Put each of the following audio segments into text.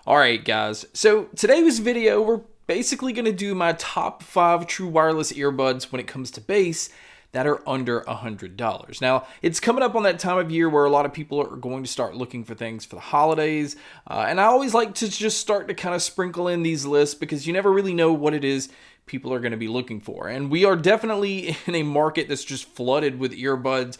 Alright guys, so today's video we're basically going to do my top 5 true wireless earbuds when it comes to bass that are under $100. Now, it's coming up on that time of year where a lot of people are going to start looking for things for the holidays, and I always like to just start to kind of sprinkle in these lists because you never really know what it is people are going to be looking for. And we are definitely in a market that's just flooded with earbuds.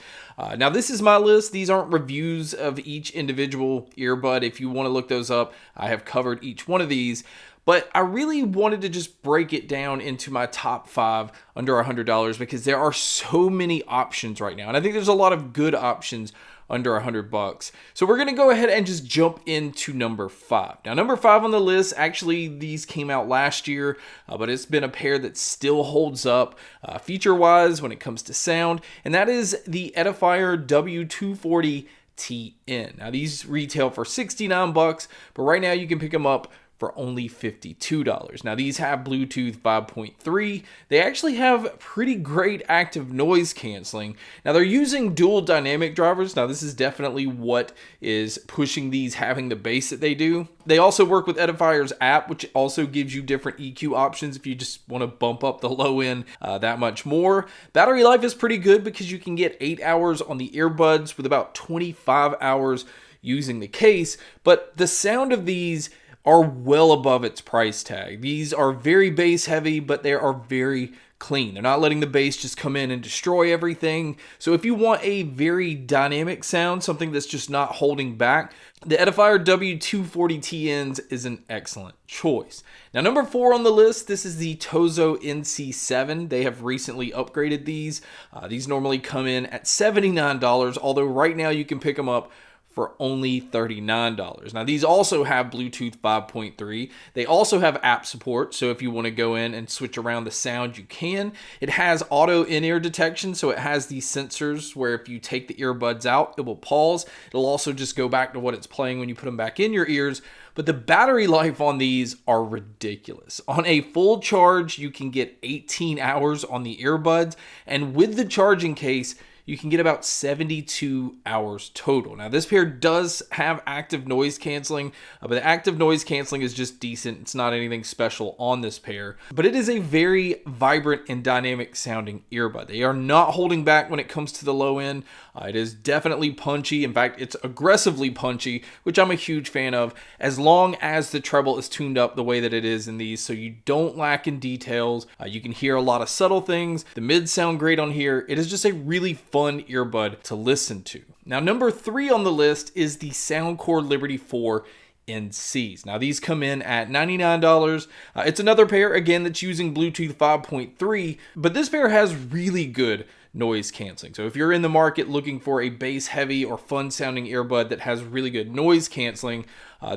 Now, this is my list. These aren't reviews of each individual earbud. If you want to look those up, I have covered each one of these. But I really wanted to just break it down into my top 5 under $100 because there are so many options right now. And I think there's a lot of good options under $100. So we're going to go ahead and just jump into number 5. Now, number 5 on the list, actually these came out last year, but it's been a pair that still holds up feature-wise when it comes to sound, and that is the Edifier W240TN. Now, these retail for $69, but right now you can pick them up for only $52. Now, these have Bluetooth 5.3. They actually have pretty great active noise canceling. Now, they're using dual dynamic drivers. Now, this is definitely what is pushing these having the bass that they do. They also work with Edifier's app, which also gives you different EQ options if you just want to bump up the low end that much more. Battery life is pretty good because you can get 8 hours on the earbuds with about 25 hours using the case, but the sound of these are well above its price tag. These are very bass heavy, but they are very clean. They're not letting the bass just come in and destroy everything. So if you want a very dynamic sound, something that's just not holding back, the Edifier W240TNs is an excellent choice. Now, number 4 on the list, this is the Tozo NC7. They have recently upgraded these. These normally come in at $79, although right now you can pick them up for only $39. Now, these also have Bluetooth 5.3. They also have app support, so if you want to go in and switch around the sound, you can. It has auto in-ear detection, so it has these sensors where if you take the earbuds out, it will pause. It'll also just go back to what it's playing when you put them back in your ears. But the battery life on these are ridiculous. On a full charge, you can get 18 hours on the earbuds, and with the charging case, you can get about 72 hours total. Now, this pair does have active noise canceling, but the active noise canceling is just decent. It's not anything special on this pair, but it is a very vibrant and dynamic sounding earbud. They are not holding back when it comes to the low end. It is definitely punchy. In fact, it's aggressively punchy, which I'm a huge fan of, as long as the treble is tuned up the way that it is in these, so you don't lack in details. You can hear a lot of subtle things. The mids sound great on here. It is just a really fun earbud to listen to. Now, number 3 on the list is the Soundcore Liberty 4 NCs. Now, these come in at $99. It's another pair, again, that's using Bluetooth 5.3, but this pair has really good noise canceling. So if you're in the market looking for a bass heavy or fun sounding earbud that has really good noise canceling,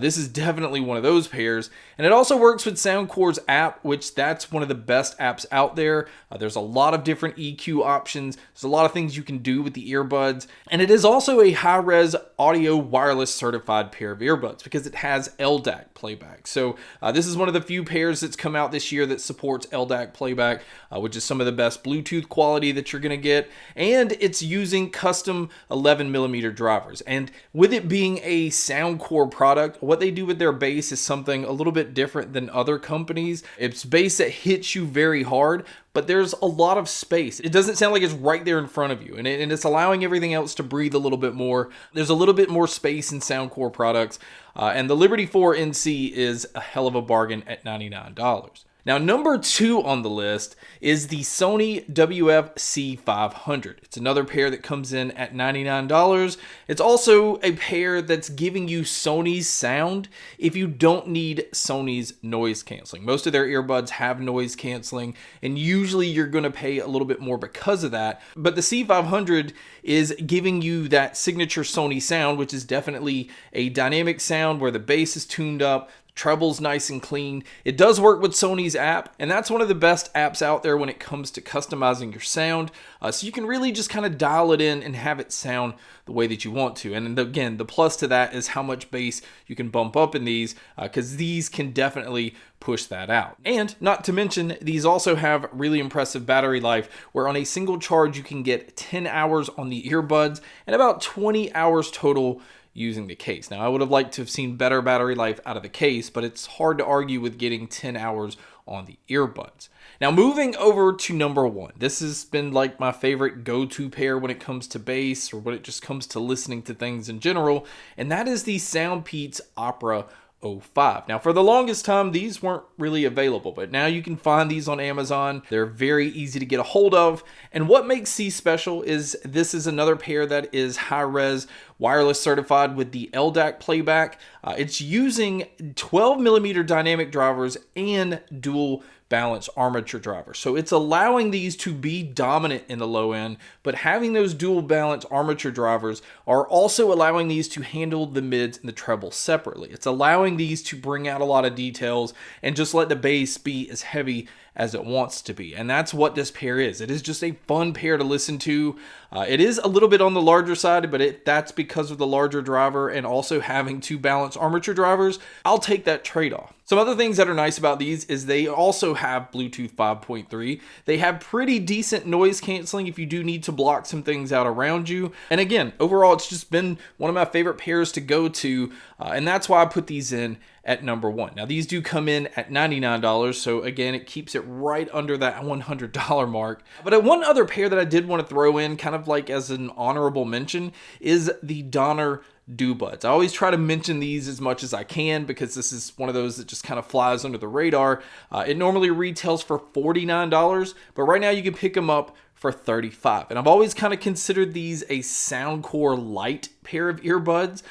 this is definitely one of those pairs. And it also works with Soundcore's app, which that's one of the best apps out there. There's a lot of different EQ options. There's a lot of things you can do with the earbuds. And it is also a high-res audio wireless certified pair of earbuds because it has LDAC playback. So this is one of the few pairs that's come out this year that supports LDAC playback, which is some of the best Bluetooth quality that you're going to get. And it's using custom 11mm drivers. And with it being a Soundcore product, what they do with their bass is something a little bit different than other companies. It's bass that hits you very hard, but there's a lot of space. It doesn't sound like it's right there in front of you, and it's allowing everything else to breathe a little bit more. There's a little bit more space in Soundcore products, and the Liberty 4 NC is a hell of a bargain at $99. Now, number 2 on the list is the Sony WF-C500. It's another pair that comes in at $99. It's also a pair that's giving you Sony's sound if you don't need Sony's noise canceling. Most of their earbuds have noise canceling, and usually you're going to pay a little bit more because of that. But the C500 is giving you that signature Sony sound, which is definitely a dynamic sound where the bass is tuned up, treble's nice and clean. It does work with Sony's app, and that's one of the best apps out there when it comes to customizing your sound. So you can really just kind of dial it in and have it sound the way that you want to. And again, the plus to that is how much bass you can bump up in these, because these can definitely push that out. And not to mention, these also have really impressive battery life, where on a single charge you can get 10 hours on the earbuds and about 20 hours total using the case. Now, I would have liked to have seen better battery life out of the case, but it's hard to argue with getting 10 hours on the earbuds. Now, moving over to number one. This has been like my favorite go-to pair when it comes to bass, or when it just comes to listening to things in general, and that is the Soundpeats Opera 05. Now, for the longest time, these weren't really available, but now you can find these on Amazon. They're very easy to get a hold of, and what makes these special is this is another pair that is high-res wireless certified with the LDAC playback. It's using 12mm dynamic drivers and dual balance armature drivers. So it's allowing these to be dominant in the low end, but having those dual balance armature drivers are also allowing these to handle the mids and the treble separately. It's allowing these to bring out a lot of details and just let the bass be as heavy as it wants to be. And that's what this pair is. It is just a fun pair to listen to. It is a little bit on the larger side, but that's because of the larger driver and also having two balance armature drivers. I'll take that trade-off. Some other things that are nice about these is they also have Bluetooth 5.3. They have pretty decent noise canceling if you do need to block some things out around you. And again, overall, it's just been one of my favorite pairs to go to, and that's why I put these in at number one. Now, these do come in at $99, so again, it keeps it right under that $100 mark. But one other pair that I did want to throw in, kind of like as an honorable mention, is the Donner Earbuds. I always try to mention these as much as I can because this is one of those that just kind of flies under the radar. It normally retails for $49, but right now you can pick them up for $35. And I've always kind of considered these a Soundcore light pair of earbuds.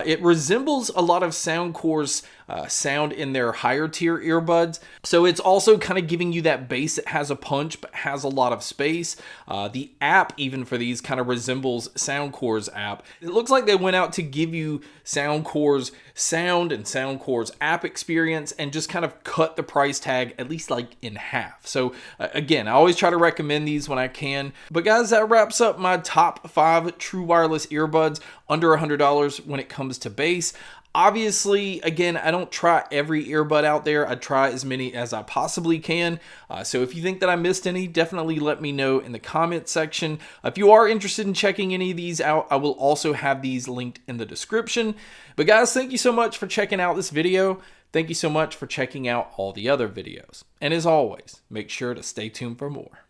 It resembles a lot of Soundcore's sound in their higher tier earbuds. So it's also kind of giving you that bass that has a punch but has a lot of space. The app even for these kind of resembles Soundcore's app. It looks like they went out to give you Soundcore's sound and Soundcore's app experience and just kind of cut the price tag at least like in half. So again, I always try to recommend these when I can. But guys, that wraps up my top 5 true wireless earbuds under $100 when it comes to bass. Obviously, again, I don't try every earbud out there. I try as many as I possibly can. So if you think that I missed any, definitely let me know in the comments section. If you are interested in checking any of these out, I will also have these linked in the description. But guys, thank you so much for checking out this video. Thank you so much for checking out all the other videos. And as always, make sure to stay tuned for more.